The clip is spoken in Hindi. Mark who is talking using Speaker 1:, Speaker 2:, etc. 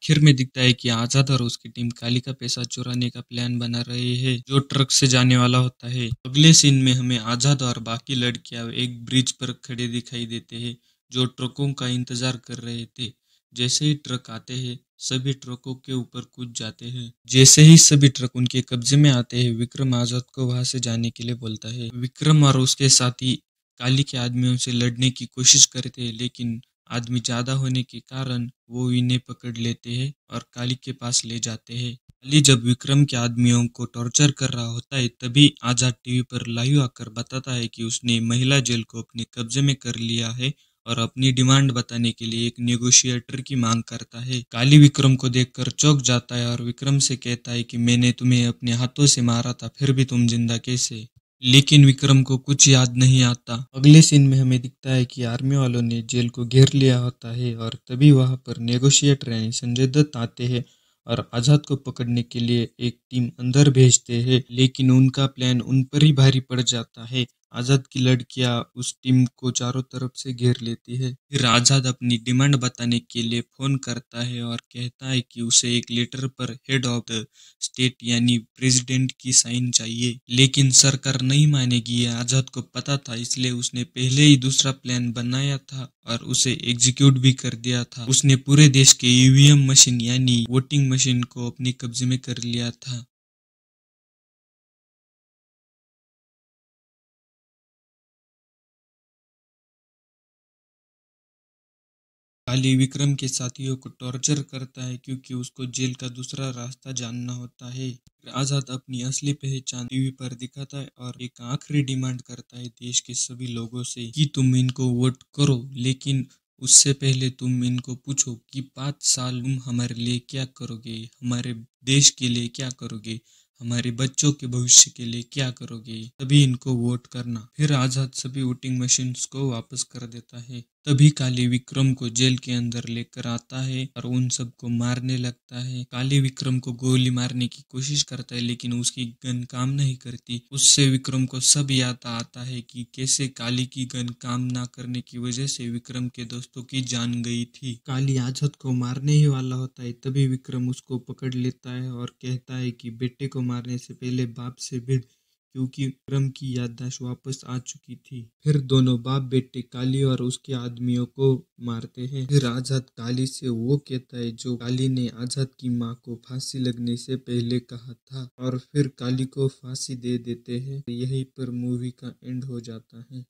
Speaker 1: आखिर में दिखता है कि आजाद और उसकी टीम काली का पैसा चुराने का प्लान बना रहे हैं जो ट्रक से जाने वाला होता है। अगले सीन में हमें आजाद और बाकी लड़कियां एक ब्रिज पर खड़े दिखाई देते हैं जो ट्रकों का इंतजार कर रहे थे। जैसे ही ट्रक आते हैं सभी ट्रकों के ऊपर कूद जाते हैं। जैसे ही सभी ट्रक उनके कब्जे में आते हैं विक्रम आजाद को वहां से जाने के लिए बोलता है। विक्रम और उसके साथी काली के आदमियों से लड़ने की कोशिश करते हैं लेकिन आदमी ज्यादा होने के कारण वो इन्हें पकड़ लेते हैं और काली के पास ले जाते हैं। काली जब विक्रम के आदमियों को टॉर्चर कर रहा होता है तभी आजाद टीवी पर लाइव आकर बताता है कि उसने महिला जेल को अपने कब्जे में कर लिया है और अपनी डिमांड बताने के लिए एक नेगोशिएटर की मांग करता है। काली विक्रम को देखकर चौंक जाता है और विक्रम से कहता है कि मैंने तुम्हें अपने हाथों से मारा था फिर भी तुम जिंदा कैसे। लेकिन विक्रम को कुछ याद नहीं आता। अगले सीन में हमें दिखता है कि आर्मी वालों ने जेल को घेर लिया होता है और तभी वहां पर नेगोशिएटर यानी संजय दत्त आते हैं और आजाद को पकड़ने के लिए एक टीम अंदर भेजते हैं लेकिन उनका प्लान उन पर ही भारी पड़ जाता है। आजाद की लड़कियां उस टीम को चारों तरफ से घेर लेती है। फिर आजाद अपनी डिमांड बताने के लिए फोन करता है और कहता है कि उसे एक लेटर पर हेड ऑफ द स्टेट यानी प्रेसिडेंट की साइन चाहिए। लेकिन सरकार नहीं मानेगी ये आजाद को पता था इसलिए उसने पहले ही दूसरा प्लान बनाया था और उसे एग्जीक्यूट भी कर दिया था। उसने पूरे देश के ईवीएम मशीन यानी वोटिंग मशीन को अपने कब्जे में कर लिया था। काली विक्रम के साथियों को टॉर्चर करता है क्योंकि उसको जेल का दूसरा रास्ता जानना होता है। आजाद अपनी असली पहचान टीवी पर दिखाता है और एक आखिरी डिमांड करता है देश के सभी लोगों से कि तुम इनको वोट करो लेकिन उससे पहले तुम इनको पूछो कि 5 साल तुम हमारे लिए क्या करोगे, हमारे देश के लिए क्या करोगे, हमारे बच्चों के भविष्य के लिए क्या करोगे, तभी इनको वोट करना। फिर आजाद सभी वोटिंग मशीन्स को वापस कर देता है। तभी काली विक्रम को जेल के अंदर लेकर आता है और उन सबको मारने लगता है। काली विक्रम को गोली मारने की कोशिश करता है लेकिन उसकी गन काम नहीं करती। उससे विक्रम को सब याद आता है कि कैसे काली की गन काम ना करने की वजह से विक्रम के दोस्तों की जान गई थी। काली आजाद को मारने ही वाला होता है तभी विक्रम उसको पकड़ लेता है और कहता है कि बेटे को मारने से पहले बाप से भिड़, क्योंकि विक्रम की याददाश्त वापस आ चुकी थी। फिर दोनों बाप बेटे काली और उसके आदमियों को मारते हैं। फिर आजाद काली से वो कहता है जो काली ने आजाद की माँ को फांसी लगने से पहले कहा था और फिर काली को फांसी दे देते हैं। यहीं पर मूवी का एंड हो जाता है।